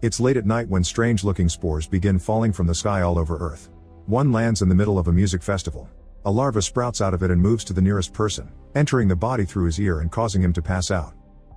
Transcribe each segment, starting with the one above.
It's late at night when strange-looking spores begin falling from the sky all over Earth. One lands in the middle of a music festival. A larva sprouts out of it and moves to the nearest person, entering the body through his ear and causing him to pass out.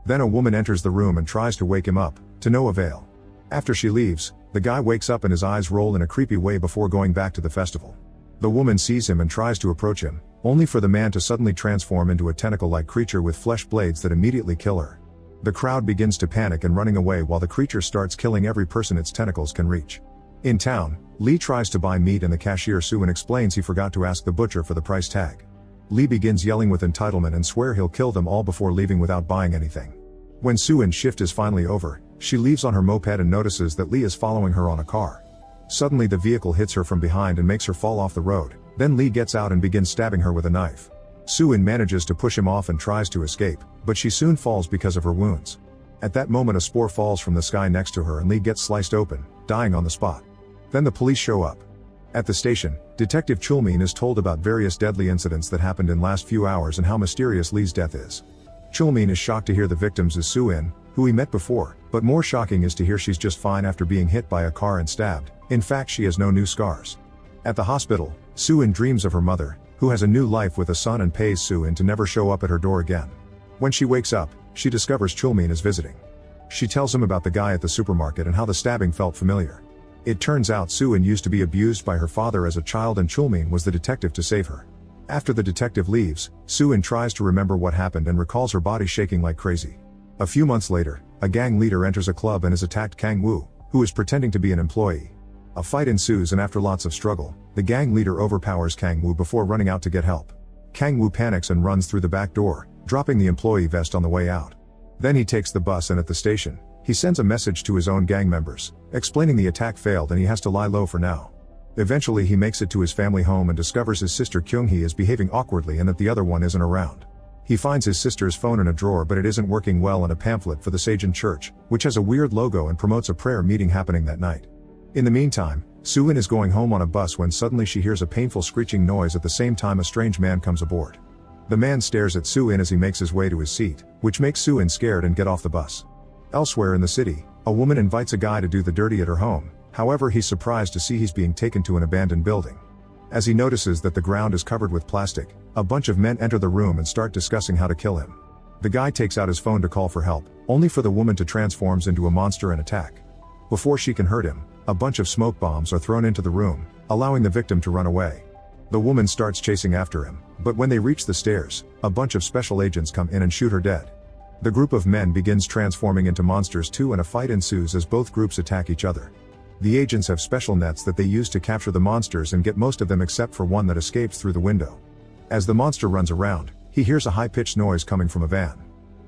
Then a woman enters the room and tries to wake him up, to no avail. After she leaves, the guy wakes up and his eyes roll in a creepy way before going back to the festival. The woman sees him and tries to approach him, only for the man to suddenly transform into a tentacle-like creature with flesh blades that immediately kill her. The crowd begins to panic and running away while the creature starts killing every person its tentacles can reach. In town, Lee tries to buy meat and the cashier Sue-in explains he forgot to ask the butcher for the price tag. Lee begins yelling with entitlement and swear he'll kill them all before leaving without buying anything. When Sue-in's shift is finally over, she leaves on her moped and notices that Lee is following her on a car. Suddenly the vehicle hits her from behind and makes her fall off the road, then Lee gets out and begins stabbing her with a knife. Sue-in manages to push him off and tries to escape, but she soon falls because of her wounds. At that moment a spore falls from the sky next to her and Lee gets sliced open, dying on the spot. Then the police show up. At the station, Detective Chulmin is told about various deadly incidents that happened in last few hours and how mysterious Lee's death is. Chulmin is shocked to hear the victims is Sue-in, who he met before, but more shocking is to hear she's just fine after being hit by a car and stabbed. In fact, she has no new scars. At the hospital, Sue-in dreams of her mother, who has a new life with a son and pays Sue-in to never show up at her door again. When she wakes up, she discovers Chulmin is visiting. She tells him about the guy at the supermarket and how the stabbing felt familiar. It turns out Sue-in used to be abused by her father as a child and Chulmin was the detective to save her. After the detective leaves, Sue-in tries to remember what happened and recalls her body shaking like crazy. A few months later, a gang leader enters a club and has attacked Kang Woo, who is pretending to be an employee. A fight ensues and after lots of struggle, the gang leader overpowers Kang Woo before running out to get help. Kang Woo panics and runs through the back door, dropping the employee vest on the way out. Then he takes the bus and at the station, he sends a message to his own gang members, explaining the attack failed and he has to lie low for now. Eventually he makes it to his family home and discovers his sister Kyung-hee is behaving awkwardly and that the other one isn't around. He finds his sister's phone in a drawer but it isn't working well and a pamphlet for the Sajan Church, which has a weird logo and promotes a prayer meeting happening that night. In the meantime, Sue-in is going home on a bus when suddenly she hears a painful screeching noise at the same time a strange man comes aboard. The man stares at Sue-in as he makes his way to his seat, which makes Sue-in scared and get off the bus. Elsewhere in the city, a woman invites a guy to do the dirty at her home, however he's surprised to see he's being taken to an abandoned building. As he notices that the ground is covered with plastic, a bunch of men enter the room and start discussing how to kill him. The guy takes out his phone to call for help, only for the woman to transforms into a monster and attack. Before she can hurt him, a bunch of smoke bombs are thrown into the room, allowing the victim to run away. The woman starts chasing after him, but when they reach the stairs, a bunch of special agents come in and shoot her dead. The group of men begins transforming into monsters too and a fight ensues as both groups attack each other. The agents have special nets that they use to capture the monsters and get most of them except for one that escapes through the window. As the monster runs around, he hears a high-pitched noise coming from a van.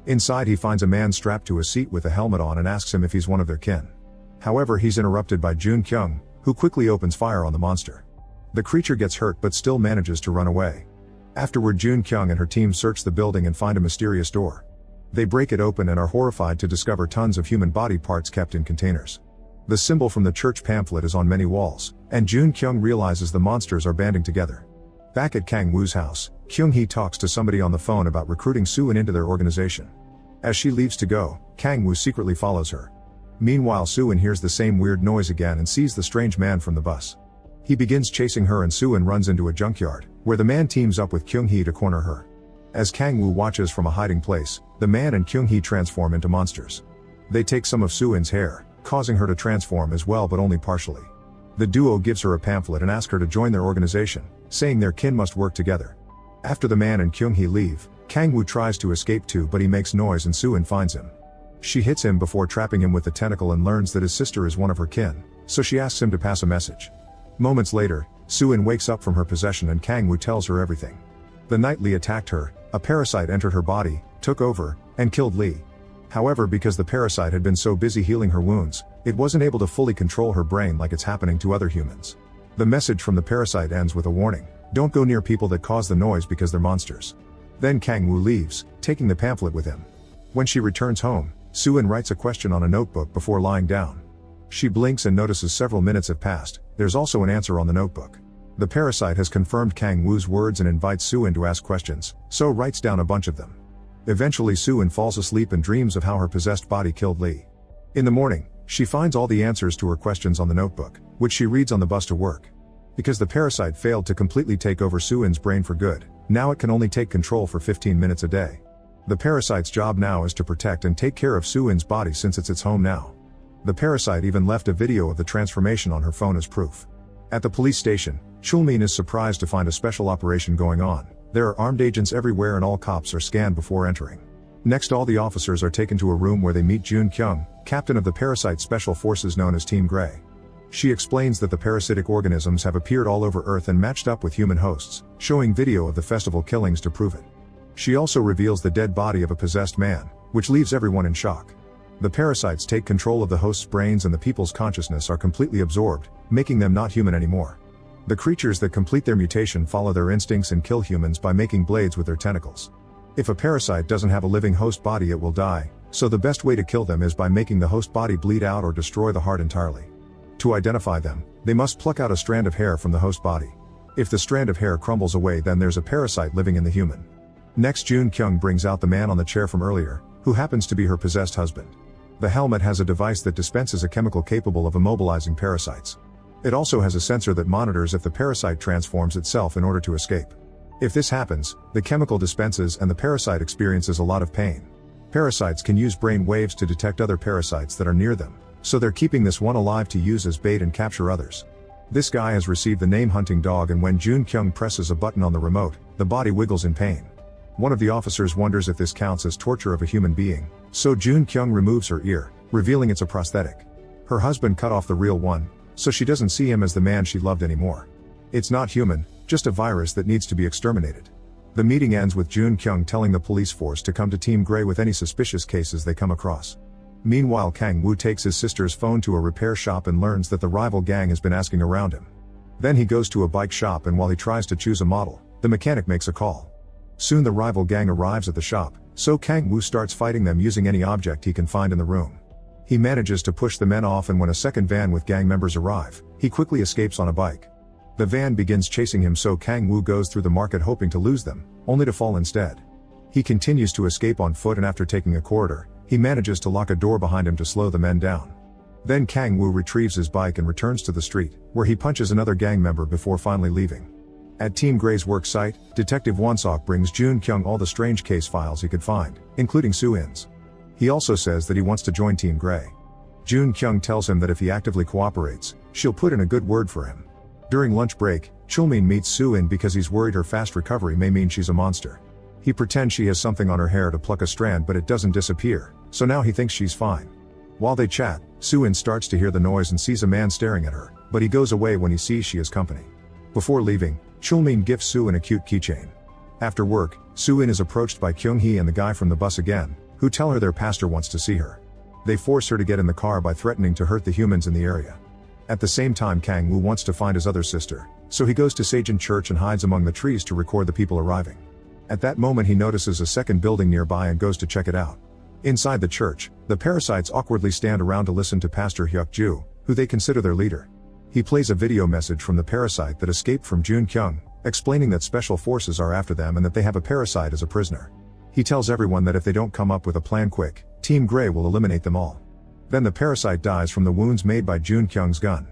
Inside he finds a man strapped to a seat with a helmet on and asks him if he's one of their kin. However, he's interrupted by Jun Kyung, who quickly opens fire on the monster. The creature gets hurt but still manages to run away. Afterward, Jun Kyung and her team search the building and find a mysterious door. They break it open and are horrified to discover tons of human body parts kept in containers. The symbol from the church pamphlet is on many walls, and Jun Kyung realizes the monsters are banding together. Back at Kang Woo's house, Kyung-hee talks to somebody on the phone about recruiting Sue-in into their organization. As she leaves to go, Kang Woo secretly follows her. Meanwhile, Sue-in hears the same weird noise again and sees the strange man from the bus. He begins chasing her and Sue-in runs into a junkyard, where the man teams up with Kyung-hee to corner her. As Kang Woo watches from a hiding place, the man and Kyung-hee transform into monsters. They take some of Sue-in's hair, causing her to transform as well but only partially. The duo gives her a pamphlet and asks her to join their organization, saying their kin must work together. After the man and Kyung-hee leave, Kang Woo tries to escape too but he makes noise and Sue-in finds him. She hits him before trapping him with the tentacle and learns that his sister is one of her kin, so she asks him to pass a message. Moments later, Sue-in wakes up from her possession and Kang Woo tells her everything. The night Lee attacked her, a parasite entered her body, took over, and killed Lee. However, because the parasite had been so busy healing her wounds, it wasn't able to fully control her brain like it's happening to other humans. The message from the parasite ends with a warning: don't go near people that cause the noise because they're monsters. Then Kang Woo leaves, taking the pamphlet with him. When she returns home, Sue-in writes a question on a notebook before lying down. She blinks and notices several minutes have passed. There's also an answer on the notebook. The parasite has confirmed Kang Woo's words and invites Sue-in to ask questions, so writes down a bunch of them. Eventually Sue-in falls asleep and dreams of how her possessed body killed Lee. In the morning, She finds all the answers to her questions on the notebook, which she reads on the bus to work. Because the parasite failed to completely take over Soo-in's brain for good, now it can only take control for 15 minutes a day. The parasite's job now is to protect and take care of Soo-in's body since it's its home now. The parasite even left a video of the transformation on her phone as proof. At the police station, Chulmin is surprised to find a special operation going on. There are armed agents everywhere and all cops are scanned before entering. Next, all the officers are taken to a room where they meet Jun Kyung, captain of the parasite special forces known as Team Grey. She explains that the parasitic organisms have appeared all over Earth and matched up with human hosts, showing video of the festival killings to prove it. She also reveals the dead body of a possessed man, which leaves everyone in shock. The parasites take control of the host's brains and the people's consciousness are completely absorbed, making them not human anymore. The creatures that complete their mutation follow their instincts and kill humans by making blades with their tentacles. If a parasite doesn't have a living host body, it will die, so the best way to kill them is by making the host body bleed out or destroy the heart entirely. To identify them, they must pluck out a strand of hair from the host body. If the strand of hair crumbles away, then there's a parasite living in the human. Next, Jun Kyung brings out the man on the chair from earlier, who happens to be her possessed husband. The helmet has a device that dispenses a chemical capable of immobilizing parasites. It also has a sensor that monitors if the parasite transforms itself in order to escape. If this happens, the chemical dispenses and the parasite experiences a lot of pain. Parasites can use brain waves to detect other parasites that are near them, so they're keeping this one alive to use as bait and capture others. This guy has received the name Hunting Dog, and when Jun Kyung presses a button on the remote, the body wiggles in pain. One of the officers wonders if this counts as torture of a human being, so Jun Kyung removes her ear, revealing it's a prosthetic. Her husband cut off the real one, so she doesn't see him as the man she loved anymore. It's not human, just a virus that needs to be exterminated. The meeting ends with Jun Kyung telling the police force to come to Team Grey with any suspicious cases they come across. Meanwhile, Kang Woo takes his sister's phone to a repair shop and learns that the rival gang has been asking around him. Then he goes to a bike shop, and while he tries to choose a model, the mechanic makes a call. Soon the rival gang arrives at the shop, so Kang Woo starts fighting them using any object he can find in the room. He manages to push the men off, and when a second van with gang members arrive, he quickly escapes on a bike. The van begins chasing him, so Kang Woo goes through the market hoping to lose them, only to fall instead. He continues to escape on foot, and after taking a corridor, he manages to lock a door behind him to slow the men down. Then Kang Woo retrieves his bike and returns to the street, where he punches another gang member before finally leaving. At Team Grey's work site, Detective Won-sok brings Jun Kyung all the strange case files he could find, including Soo-in's. He also says that he wants to join Team Grey. Jun Kyung tells him that if he actively cooperates, she'll put in a good word for him. During lunch break, Chulmin meets Soo-in because he's worried her fast recovery may mean she's a monster. He pretends she has something on her hair to pluck a strand, but it doesn't disappear, so now he thinks she's fine. While they chat, Soo-in starts to hear the noise and sees a man staring at her, but he goes away when he sees she has company. Before leaving, Chulmin gifts Soo-in a cute keychain. After work, Soo-in is approached by Kyung-hee and the guy from the bus again, who tell her their pastor wants to see her. They force her to get in the car by threatening to hurt the humans in the area. At the same time, Kang Woo wants to find his other sister, so he goes to Sajin Church and hides among the trees to record the people arriving. At that moment, he notices a second building nearby and goes to check it out. Inside the church, the parasites awkwardly stand around to listen to Pastor Hyuk-ju, who they consider their leader. He plays a video message from the parasite that escaped from Jun Kyung, explaining that special forces are after them and that they have a parasite as a prisoner. He tells everyone that if they don't come up with a plan quick, Team Grey will eliminate them all. Then the parasite dies from the wounds made by Jun Kyung's gun.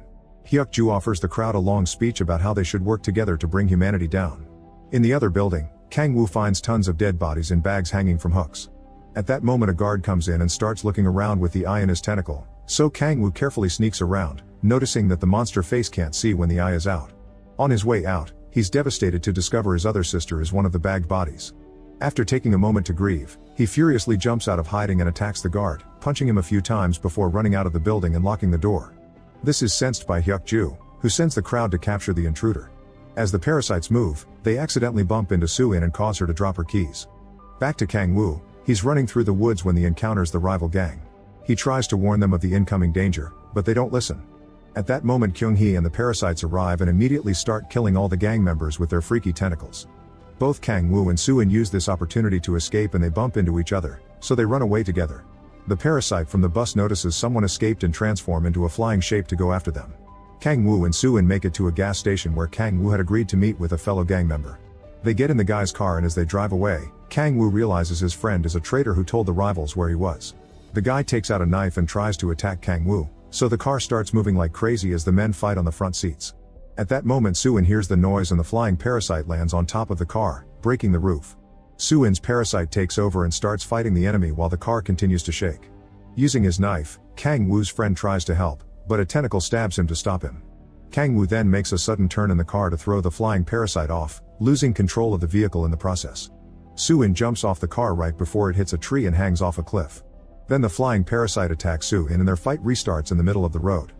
Hyuk-ju offers the crowd a long speech about how they should work together to bring humanity down. In the other building, Kang Woo finds tons of dead bodies in bags hanging from hooks. At that moment, a guard comes in and starts looking around with the eye in his tentacle, so Kang Woo carefully sneaks around, noticing that the monster face can't see when the eye is out. On his way out, he's devastated to discover his other sister is one of the bagged bodies. After taking a moment to grieve, he furiously jumps out of hiding and attacks the guard, punching him a few times before running out of the building and locking the door. This is sensed by Hyuk-ju, who sends the crowd to capture the intruder. As the parasites move, they accidentally bump into Soo-in and cause her to drop her keys. Back to Kang Woo, he's running through the woods when he encounters the rival gang. He tries to warn them of the incoming danger, but they don't listen. At that moment, Kyung-hee and the parasites arrive and immediately start killing all the gang members with their freaky tentacles. Both Kang Woo and Soo-in use this opportunity to escape and they bump into each other, so they run away together. The parasite from the bus notices someone escaped and transform into a flying shape to go after them. Kang Woo and Soo-in make it to a gas station where Kang Woo had agreed to meet with a fellow gang member. They get in the guy's car and as they drive away, Kang Woo realizes his friend is a traitor who told the rivals where he was. The guy takes out a knife and tries to attack Kang-woo, so the car starts moving like crazy as the men fight on the front seats. At that moment Soo-in hears the noise and the flying parasite lands on top of the car, breaking the roof. Soo-in's parasite takes over and starts fighting the enemy while the car continues to shake. Using his knife, Kang-woo's friend tries to help, but a tentacle stabs him to stop him. Kang-woo then makes a sudden turn in the car to throw the flying parasite off, losing control of the vehicle in the process. Soo-in jumps off the car right before it hits a tree and hangs off a cliff. Then the flying parasite attacks Soo-in and their fight restarts in the middle of the road.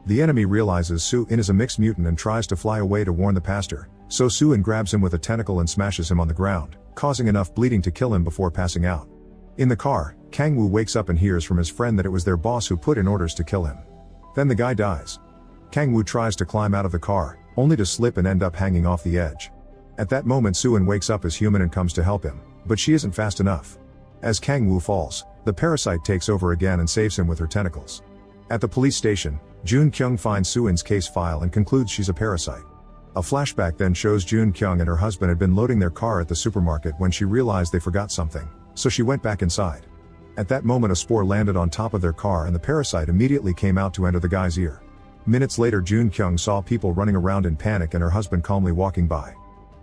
The enemy realizes Soo-in is a mixed mutant and tries to fly away to warn the pastor, so Soo-in grabs him with a tentacle and smashes him on the ground, causing enough bleeding to kill him before passing out. In the car, Kang-woo wakes up and hears from his friend that it was their boss who put in orders to kill him. Then the guy dies. Kang-woo tries to climb out of the car, only to slip and end up hanging off the edge. At that moment Soo-in wakes up as human and comes to help him, but she isn't fast enough. As Kang-woo falls, the parasite takes over again and saves him with her tentacles. At the police station, Jun-kyung finds Soo-in's case file and concludes she's a parasite. A flashback then shows Jun-kyung and her husband had been loading their car at the supermarket when she realized they forgot something, so she went back inside. At that moment a spore landed on top of their car and the parasite immediately came out to enter the guy's ear. Minutes later Jun-kyung saw people running around in panic and her husband calmly walking by.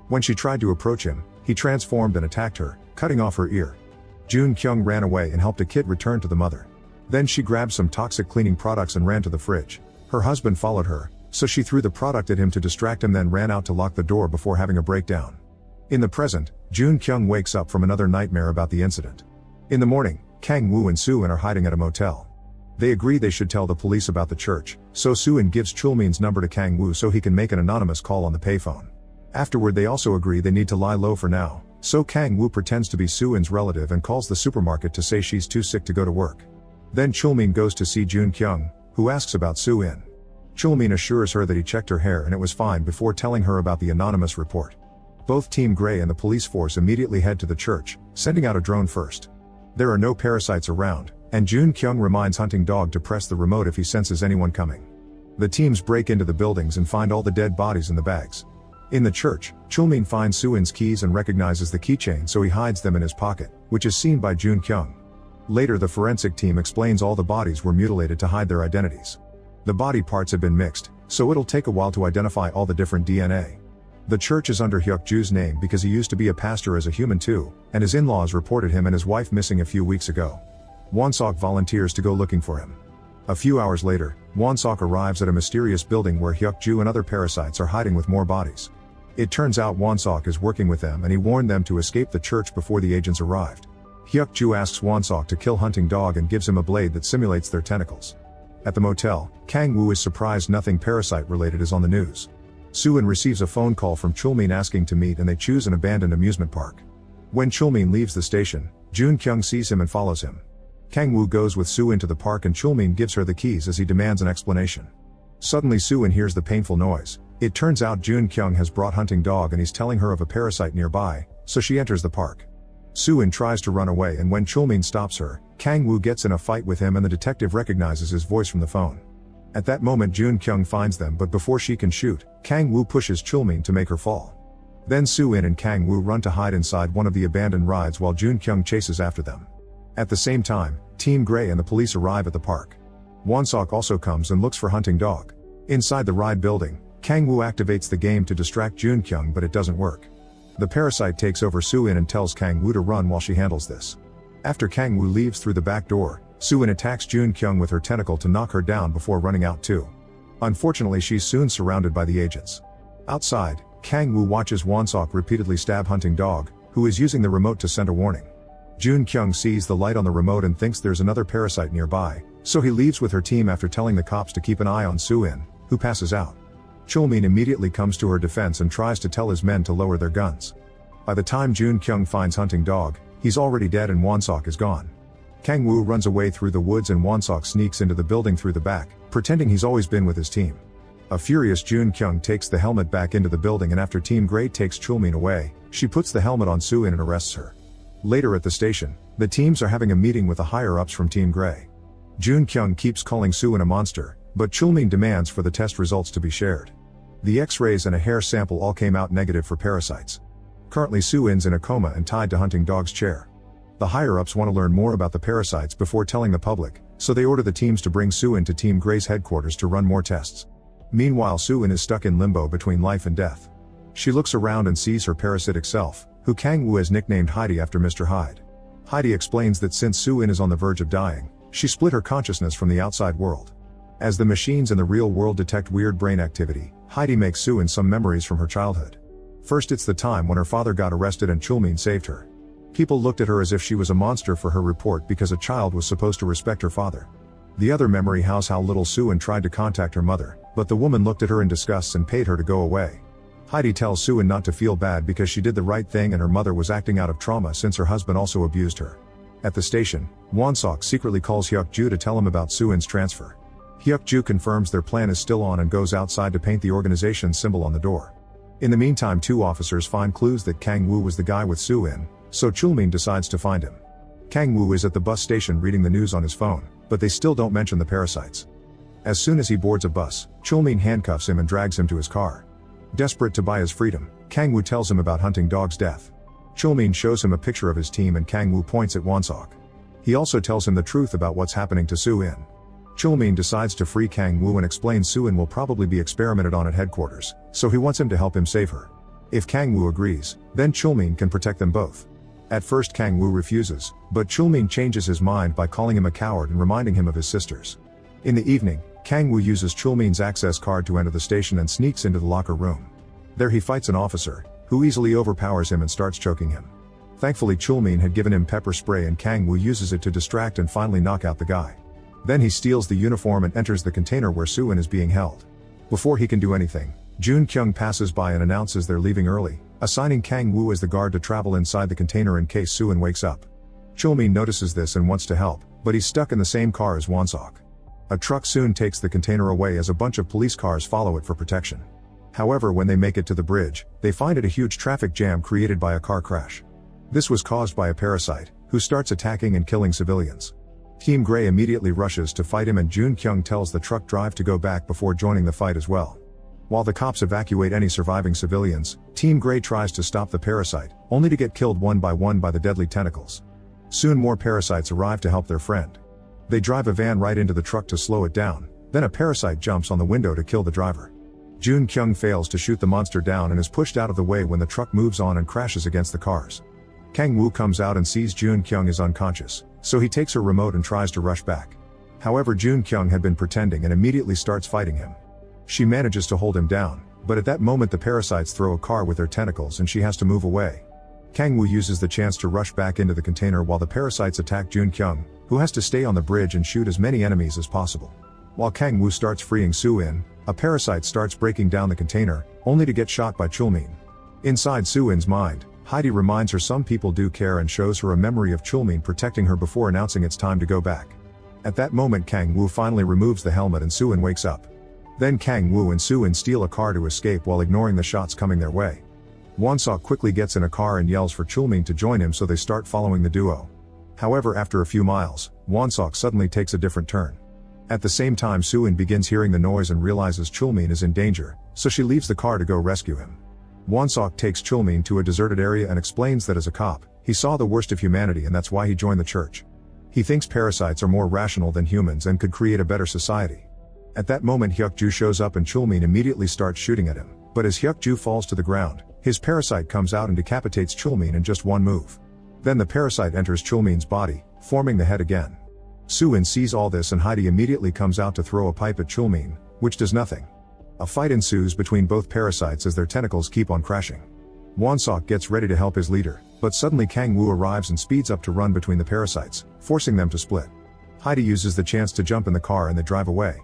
When she tried to approach him, he transformed and attacked her, cutting off her ear. Jun-kyung ran away and helped a kid return to the mother. Then she grabbed some toxic cleaning products and ran to the fridge. Her husband followed her, so she threw the product at him to distract him, then ran out to lock the door before having a breakdown. In the present, Jun-kyung wakes up from another nightmare about the incident. In the morning, Kang-woo and Soo-in are hiding at a motel. They agree they should tell the police about the church, so Soo-in gives Chulmin's number to Kang-woo so he can make an anonymous call on the payphone. Afterward they also agree they need to lie low for now, so Kang-woo pretends to be Soo-in's relative and calls the supermarket to say she's too sick to go to work. Then Chulmin goes to see Jun-kyung, who asks about Soo-in. Chulmin assures her that he checked her hair and it was fine before telling her about the anonymous report. Both Team Grey and the police force immediately head to the church, sending out a drone first. There are no parasites around, and Jun-kyung reminds Hunting Dog to press the remote if he senses anyone coming. The teams break into the buildings and find all the dead bodies in the bags. In the church, Chulmin finds Soo-in's keys and recognizes the keychain, so he hides them in his pocket, which is seen by Jun-kyung. Later the forensic team explains all the bodies were mutilated to hide their identities. The body parts have been mixed, so it'll take a while to identify all the different DNA. The church is under Hyuk-ju's name because he used to be a pastor as a human too, and his in-laws reported him and his wife missing a few weeks ago. Won-sok volunteers to go looking for him. A few hours later, Won-sok arrives at a mysterious building where Hyuk-ju and other parasites are hiding with more bodies. It turns out Won-sok is working with them and he warned them to escape the church before the agents arrived. Hyuk-ju asks Won-sok to kill Hunting Dog and gives him a blade that simulates their tentacles. At the motel, Kang-woo is surprised nothing parasite related is on the news. Soo-in receives a phone call from Chulmin asking to meet and they choose an abandoned amusement park. When Chulmin leaves the station, Jun-kyung sees him and follows him. Kang-woo goes with Soo-in to the park and Chulmin gives her the keys as he demands an explanation. Suddenly Soo-in hears the painful noise. It turns out Jun-kyung has brought Hunting Dog and he's telling her of a parasite nearby, so she enters the park. Soo-in tries to run away and when Chulmin stops her, Kang-woo gets in a fight with him and the detective recognizes his voice from the phone. At that moment Jun-kyung finds them, but before she can shoot, Kang-woo pushes Chulmin to make her fall. Then Soo-in and Kang-woo run to hide inside one of the abandoned rides while Jun-kyung chases after them. At the same time, Team Grey and the police arrive at the park. Won-sok also comes and looks for Hunting Dog. Inside the ride building, Kang-woo activates the game to distract Jun-kyung, but it doesn't work. The parasite takes over Soo-in and tells Kang-woo to run while she handles this. After Kang-woo leaves through the back door, Soo-in attacks Jun-kyung with her tentacle to knock her down before running out too. Unfortunately she's soon surrounded by the agents. Outside, Kang-woo watches Won-sok repeatedly stab Hunting Dog, who is using the remote to send a warning. Jun-kyung sees the light on the remote and thinks there's another parasite nearby, so he leaves with her team after telling the cops to keep an eye on Soo-in, who passes out. Chulmin immediately comes to her defense and tries to tell his men to lower their guns. By the time Jun-kyung finds Hunting Dog, he's already dead and Won-sok is gone. Kang-woo runs away through the woods and Won-sok sneaks into the building through the back, pretending he's always been with his team. A furious Jun-kyung takes the helmet back into the building and after Team Grey takes Chulmin away, she puts the helmet on Soo-in and arrests her. Later at the station, the teams are having a meeting with the higher-ups from Team Grey. Jun-kyung keeps calling Soo-in a monster, but Chulmin demands for the test results to be shared. The X-rays and a hair sample all came out negative for parasites. Currently Soo-in's in a coma and tied to Hunting Dog's chair. The higher-ups want to learn more about the parasites before telling the public, so they order the teams to bring Soo-in to Team Grey's headquarters to run more tests. Meanwhile, Soo-in is stuck in limbo between life and death. She looks around and sees her parasitic self, who Kang-woo has nicknamed Heidi after Mr. Hyde. Heidi explains that since Soo-in is on the verge of dying, she split her consciousnus from the outside world. As the machines in the real world detect weird brain activity, Heidi makes Soo-in some memories from her childhood. First, it's the time when her father got arrested and Chulmin saved her. People looked at her as if she was a monster for her report because a child was supposed to respect her father. The other memory has how little Soo-in tried to contact her mother, but the woman looked at her in disgust and paid her to go away. Heidi tells Soo-in not to feel bad because she did the right thing and her mother was acting out of trauma since her husband also abused her. At the station, Won-sok secretly calls Hyuk-ju to tell him about Soo-in's transfer. Hyuk-ju confirms their plan is still on and goes outside to paint the organization's symbol on the door. In the meantime, two officers find clues that Kang-woo was the guy with Soo-in, so Chulmin decides to find him. Kang-woo is at the bus station reading the news on his phone, but they still don't mention the parasites. As soon as he boards a bus, Chulmin handcuffs him and drags him to his car. Desperate to buy his freedom, Kang-woo tells him about hunting dog's death. Chulmin shows him a picture of his team and Kang-woo points at Won-sok. He also tells him the truth about what's happening to Soo-in. Chulmin decides to free Kang-woo and explains Soo-in will probably be experimented on at headquarters, so he wants him to help him save her. If Kang-woo agrees, then Chulmin can protect them both. At first Kang-woo refuses, but Chulmin changes his mind by calling him a coward and reminding him of his sisters. In the evening, Kang-woo uses Chulmin's access card to enter the station and sneaks into the locker room. There he fights an officer, who easily overpowers him and starts choking him. Thankfully Chulmin had given him pepper spray and Kang-woo uses it to distract and finally knock out the guy. Then he steals the uniform and enters the container where Soo-in is being held. Before he can do anything, Jun Kyung passes by and announces they're leaving early, assigning Kang-woo as the guard to travel inside the container in case Soo-in wakes up. Chulmin notices this and wants to help, but he's stuck in the same car as Won-sok. A truck soon takes the container away as a bunch of police cars follow it for protection. However, when they make it to the bridge, they find it a huge traffic jam created by a car crash. This was caused by a parasite, who starts attacking and killing civilians. Team Grey immediately rushes to fight him and Jun Kyung tells the truck driver to go back before joining the fight as well. While the cops evacuate any surviving civilians, Team Grey tries to stop the parasite, only to get killed one by the deadly tentacles. Soon more parasites arrive to help their friend. They drive a van right into the truck to slow it down, then a parasite jumps on the window to kill the driver. Jun Kyung fails to shoot the monster down and is pushed out of the way when the truck moves on and crashes against the cars. Kang-woo comes out and sees Jun Kyung is unconscious, so he takes her remote and tries to rush back. However, Jun Kyung had been pretending and immediately starts fighting him. She manages to hold him down, but at that moment the parasites throw a car with their tentacles and she has to move away. Kang-woo uses the chance to rush back into the container while the parasites attack Jun Kyung, who has to stay on the bridge and shoot as many enemies as possible. While Kang-woo starts freeing Soo-in, a parasite starts breaking down the container, only to get shot by Chulmin. Inside Soo-in's mind, Heidi reminds her some people do care and shows her a memory of Chulmin protecting her before announcing it's time to go back. At that moment Kang-woo finally removes the helmet and Soo-in wakes up. Then Kang-woo and Soo-in steal a car to escape while ignoring the shots coming their way. Won-sok quickly gets in a car and yells for Chulmin to join him so they start following the duo. However, after a few miles, Won-sok suddenly takes a different turn. At the same time Soo-in begins hearing the noise and realizes Chulmin is in danger, so she leaves the car to go rescue him. Won-sok takes Chulmin to a deserted area and explains that as a cop, he saw the worst of humanity and that's why he joined the church. He thinks parasites are more rational than humans and could create a better society. At that moment Hyuk-ju shows up and Chulmin immediately starts shooting at him, but as Hyuk-ju falls to the ground, his parasite comes out and decapitates Chulmin in just one move. Then the parasite enters Chulmin's body, forming the head again. Soo-in sees all this and Heidi immediately comes out to throw a pipe at Chulmin, which does nothing. A fight ensues between both parasites as their tentacles keep on crashing. Won-sok gets ready to help his leader, but suddenly Kang-woo arrives and speeds up to run between the parasites, forcing them to split. Heidi uses the chance to jump in the car and they drive away.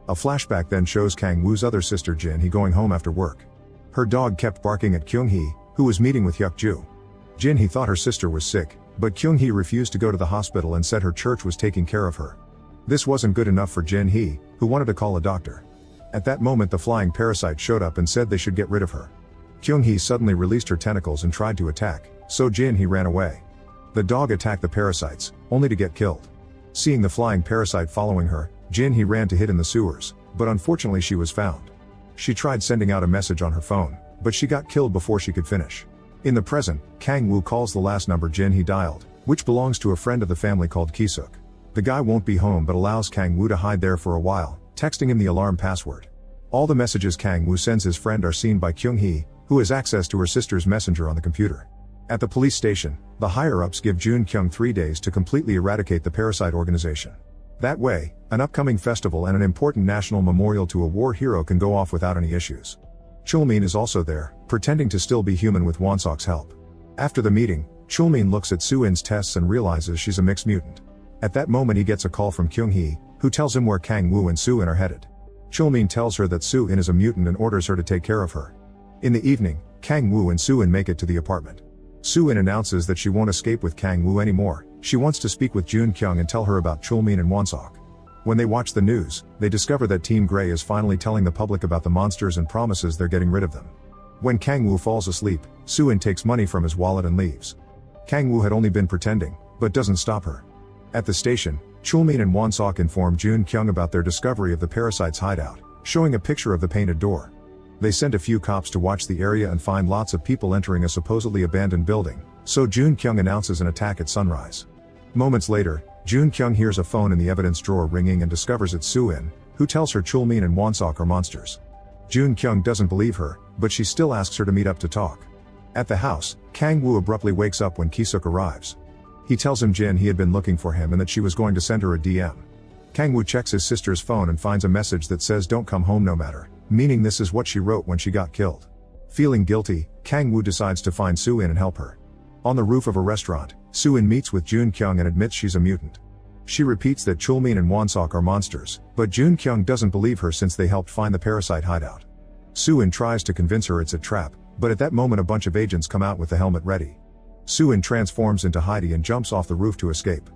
A flashback then shows Kang-woo's other sister Jin-hee going home after work. Her dog kept barking at Kyung-hee, who was meeting with Hyuk-ju. Jin-hee thought her sister was sick, but Kyung-hee refused to go to the hospital and said her church was taking care of her. This wasn't good enough for Jin-hee, who wanted to call a doctor. At that moment the flying parasite showed up and said they should get rid of her. Kyung-hee suddenly released her tentacles and tried to attack, so Jin-hee ran away. The dog attacked the parasites, only to get killed. Seeing the flying parasite following her, Jin-hee ran to hide in the sewers, but unfortunately she was found. She tried sending out a message on her phone, but she got killed before she could finish. In the present, Kang-woo calls the last number Jin-hee dialed, which belongs to a friend of the family called Kisuk. The guy won't be home but allows Kang-woo to hide there for a while, texting him the alarm password. All the messages Kang-woo sends his friend are seen by Kyung-hee, who has access to her sister's messenger on the computer. At the police station, the higher-ups give Jun-kyung 3 days to completely eradicate the Parasite organization. That way, an upcoming festival and an important national memorial to a war hero can go off without any issues. Chulmin is also there, pretending to still be human with Wonseok's help. After the meeting, Chulmin looks at Soo-in's tests and realizes she's a mixed mutant. At that moment he gets a call from Kyung-hee, who tells him where Kang-woo and Soo-in are headed. Chulmin tells her that Soo-in is a mutant and orders her to take care of her. In the evening, Kang-woo and Soo-in make it to the apartment. Soo-in announces that she won't escape with Kang-woo anymore. She wants to speak with Jun-kyung and tell her about Chulmin and Wonseok. When they watch the news, they discover that Team Grey is finally telling the public about the monsters and promises they're getting rid of them. When Kang-woo falls asleep, Soo-in takes money from his wallet and leaves. Kang-woo had only been pretending, but doesn't stop her. At the station, Chulmin and Wonseok inform Jun-kyung about their discovery of the Parasite's hideout, showing a picture of the painted door. They send a few cops to watch the area and find lots of people entering a supposedly abandoned building, so Jun-kyung announces an attack at sunrise. Moments later, Jun-kyung hears a phone in the evidence drawer ringing and discovers it's Soo-in, who tells her Chulmin and Wonseok are monsters. Jun-kyung doesn't believe her, but she still asks her to meet up to talk. At the house, Kang-woo abruptly wakes up when Kisuk arrives. He tells him Jin he had been looking for him and that she was going to send her a DM. Kang-woo checks his sister's phone and finds a message that says don't come home no matter, meaning this is what she wrote when she got killed. Feeling guilty, Kang-woo decides to find Soo-in and help her. On the roof of a restaurant, Soo-in meets with Jun-kyung and admits she's a mutant. She repeats that Chulmin and Wonseok are monsters, but Jun-kyung doesn't believe her since they helped find the Parasite hideout. Soo-in tries to convince her it's a trap, but at that moment a bunch of agents come out with the helmet ready. Soo-in transforms into Heidi and jumps off the roof to escape.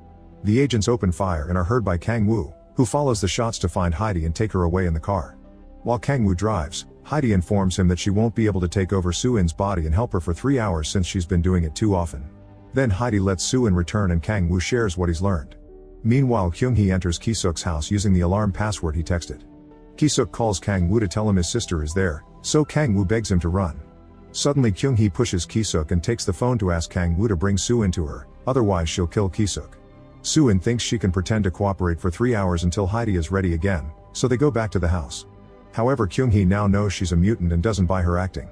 The agents open fire and are heard by Kang-woo, who follows the shots to find Heidi and take her away in the car. While Kang-woo drives, Heidi informs him that she won't be able to take over Soo-in's body and help her for 3 hours since she's been doing it too often. Then Heidi lets Soo-in return and Kang-woo shares what he's learned. Meanwhile Kyung-hee enters Kisuk's house using the alarm password he texted. Kisuk calls Kang-woo to tell him his sister is there, so Kang-woo begs him to run. Suddenly Kyung-hee pushes Kisuk and takes the phone to ask Kang-woo to bring Soo-in to her, otherwise she'll kill Kisuk. Soo-in thinks she can pretend to cooperate for 3 hours until Heidi is ready again, so they go back to the house. However Kyung-hee now knows she's a mutant and doesn't buy her acting.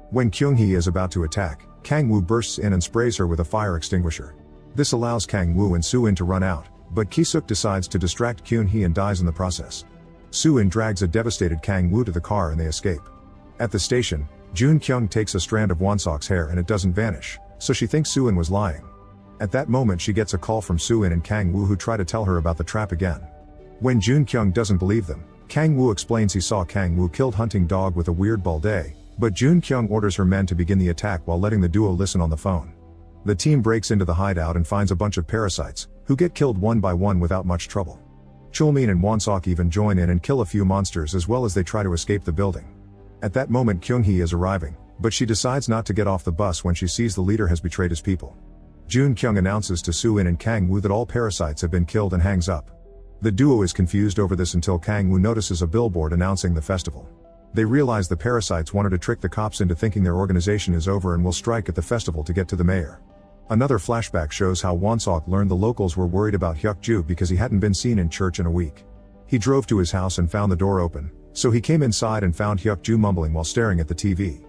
When Kyung-hee is about to attack, Kang-woo bursts in and sprays her with a fire extinguisher. This allows Kang-woo and Soo-in to run out, but Kisuk decides to distract Kyung-hee and dies in the process. Soo-in drags a devastated Kang-woo to the car and they escape. At the station, Jun-kyung takes a strand of Wonseok's hair and it doesn't vanish, so she thinks Soo-in was lying. At that moment she gets a call from Soo-in and Kang-woo who try to tell her about the trap again. When Jun-kyung doesn't believe them, Kang-woo explains he saw Kang-woo killed hunting dog with a weird balde, but Jun-kyung orders her men to begin the attack while letting the duo listen on the phone. The team breaks into the hideout and finds a bunch of parasites, who get killed one by one without much trouble. Chulmin and Wonseok even join in and kill a few monsters as well as they try to escape the building. At that moment Kyung-hee is arriving, but she decides not to get off the bus when she sees the leader has betrayed his people. Jun-kyung announces to Soo-in and Kang-woo that all parasites have been killed and hangs up. The duo is confused over this until Kang-woo notices a billboard announcing the festival. They realize the parasites wanted to trick the cops into thinking their organization is over and will strike at the festival to get to the mayor. Another flashback shows how Wonseok learned the locals were worried about Hyuk-ju because he hadn't been seen in church in a week. He drove to his house and found the door open, so he came inside and found Hyuk-ju mumbling while staring at the TV.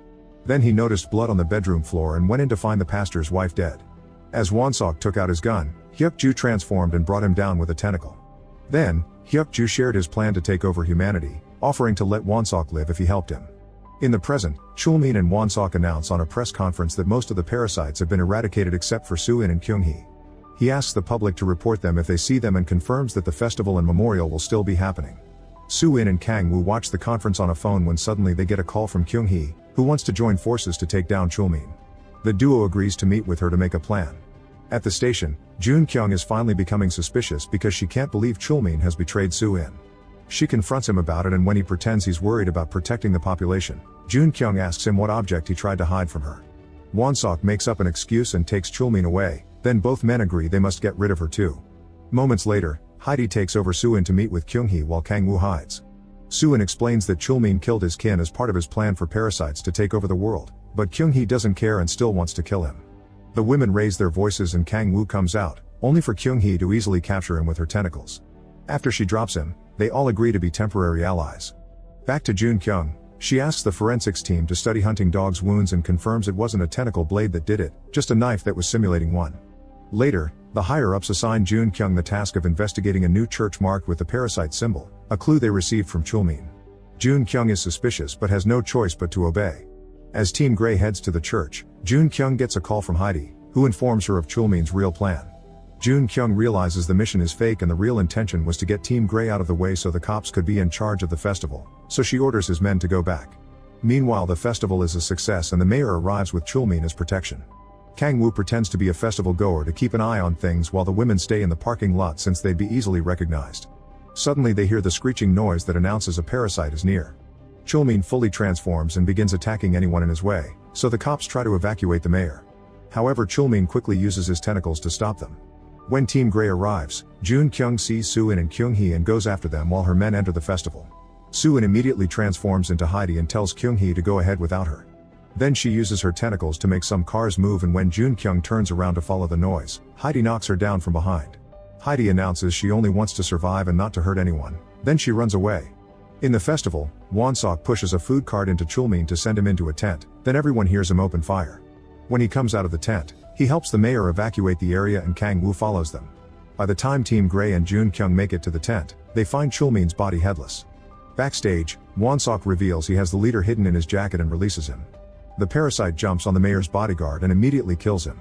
Then he noticed blood on the bedroom floor and went in to find the pastor's wife dead. As Wonseok took out his gun, Hyuk-ju transformed and brought him down with a tentacle. Then, Hyuk-ju shared his plan to take over humanity, offering to let Wonseok live if he helped him. In the present, Chulmin and Wonseok announce on a press conference that most of the parasites have been eradicated except for Soo-in and Kyung-hee. He asks the public to report them if they see them and confirms that the festival and memorial will still be happening. Soo-in and Kang-woo watch the conference on a phone when suddenly they get a call from Kyung-hee, who wants to join forces to take down Chulmin. The duo agrees to meet with her to make a plan. At the station, Jun-kyung is finally becoming suspicious because she can't believe Chulmin has betrayed Soo-in. She confronts him about it and when he pretends he's worried about protecting the population, Jun-kyung asks him what object he tried to hide from her. Wonseok makes up an excuse and takes Chulmin away, then both men agree they must get rid of her too. Moments later, Heidi takes over Soo-in to meet with Kyung-hee while Kang-woo hides. Soo-in explains that Chulmin killed his kin as part of his plan for parasites to take over the world, but Kyung-hee doesn't care and still wants to kill him. The women raise their voices and Kang Woo comes out, only for Kyung-hee to easily capture him with her tentacles. After she drops him, they all agree to be temporary allies. Back to Jun Kyung, she asks the forensics team to study hunting dogs' wounds and confirms it wasn't a tentacle blade that did it, just a knife that was simulating one. Later, the higher-ups assign Jun Kyung the task of investigating a new church marked with the parasite symbol, a clue they received from Chulmin. Jun Kyung is suspicious but has no choice but to obey. As Team Grey heads to the church, Jun Kyung gets a call from Heidi, who informs her of Chulmin's real plan. Jun Kyung realizes the mission is fake and the real intention was to get Team Grey out of the way so the cops could be in charge of the festival, so she orders his men to go back. Meanwhile, the festival is a success and the mayor arrives with Chulmin as protection. Kang Woo pretends to be a festival goer to keep an eye on things while the women stay in the parking lot since they'd be easily recognized. Suddenly they hear the screeching noise that announces a parasite is near. Chulmin fully transforms and begins attacking anyone in his way, so the cops try to evacuate the mayor. However, Chulmin quickly uses his tentacles to stop them. When Team Grey arrives, Jun Kyung sees Soo-in and Kyung-hee and goes after them while her men enter the festival. Soo-in immediately transforms into Heidi and tells Kyung-hee to go ahead without her. Then she uses her tentacles to make some cars move, and when Jun Kyung turns around to follow the noise, Heidi knocks her down from behind. Heidi announces she only wants to survive and not to hurt anyone, then she runs away. In the festival, Won-sok pushes a food cart into Chulmin to send him into a tent, then everyone hears him open fire. When he comes out of the tent, he helps the mayor evacuate the area and Kang Woo follows them. By the time Team Grey and Jun Kyung make it to the tent, they find Chulmin's body headless. Backstage, Won-sok reveals he has the leader hidden in his jacket and releases him. The parasite jumps on the mayor's bodyguard and immediately kills him.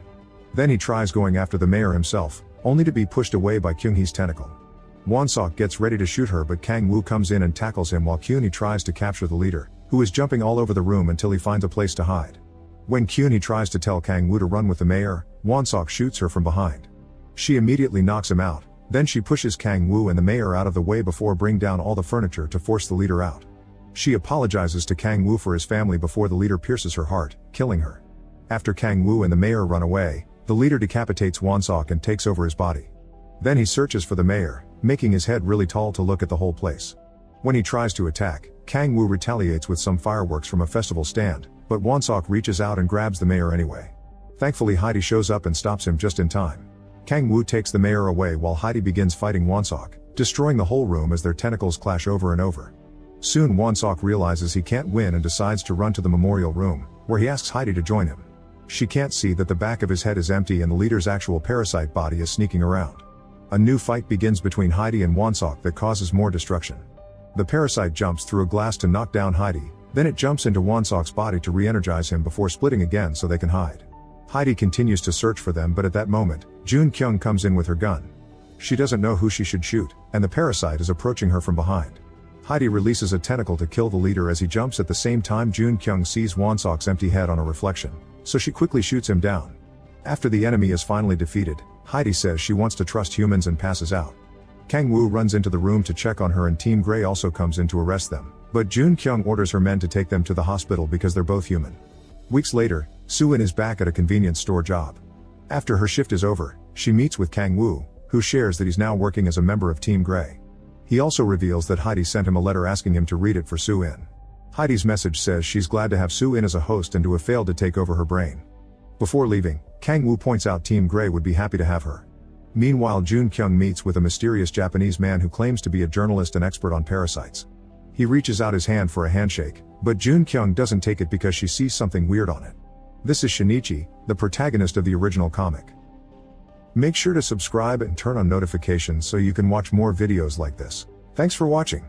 Then he tries going after the mayor himself, only to be pushed away by Kyung-hee's tentacle. Won-sok gets ready to shoot her, but Kang Woo comes in and tackles him while Kyung-hee tries to capture the leader, who is jumping all over the room until he finds a place to hide. When Kyung-hee tries to tell Kang Woo to run with the mayor, Won-sok shoots her from behind. She immediately knocks him out, then she pushes Kang Woo and the mayor out of the way before bringing down all the furniture to force the leader out. She apologizes to Kang Woo for his family before the leader pierces her heart, killing her. After Kang Woo and the mayor run away, the leader decapitates Won-sok and takes over his body. Then he searches for the mayor, making his head really tall to look at the whole place. When he tries to attack, Kang Woo retaliates with some fireworks from a festival stand, but Won-sok reaches out and grabs the mayor anyway. Thankfully, Heidi shows up and stops him just in time. Kang Woo takes the mayor away while Heidi begins fighting Won-sok, destroying the whole room as their tentacles clash over and over. Soon Won-sok realizes he can't win and decides to run to the memorial room, where he asks Heidi to join him. She can't see that the back of his head is empty and the leader's actual parasite body is sneaking around. A new fight begins between Heidi and Won-sok that causes more destruction. The parasite jumps through a glass to knock down Heidi, then it jumps into Won-sok's body to re-energize him before splitting again so they can hide. Heidi continues to search for them, but at that moment, Jun Kyung comes in with her gun. She doesn't know who she should shoot, and the parasite is approaching her from behind. Heidi releases a tentacle to kill the leader as he jumps. At the same time, Jun Kyung sees Won-sok's empty head on a reflection, so she quickly shoots him down. After the enemy is finally defeated, Heidi says she wants to trust humans and passes out. Kang Woo runs into the room to check on her and Team Grey also comes in to arrest them, but Jun Kyung orders her men to take them to the hospital because they're both human. Weeks later, Soo-in is back at a convenience store job. After her shift is over, she meets with Kang Woo, who shares that he's now working as a member of Team Grey. He also reveals that Heidi sent him a letter asking him to read it for Soo-in. Heidi's message says she's glad to have Soo-in as a host and to have failed to take over her brain. Before leaving, Kang Woo points out Team Grey would be happy to have her. Meanwhile, Jun Kyung meets with a mysterious Japanese man who claims to be a journalist and expert on parasites. He reaches out his hand for a handshake, but Jun Kyung doesn't take it because she sees something weird on it. This is Shinichi, the protagonist of the original comic. Make sure to subscribe and turn on notifications so you can watch more videos like this. Thanks for watching.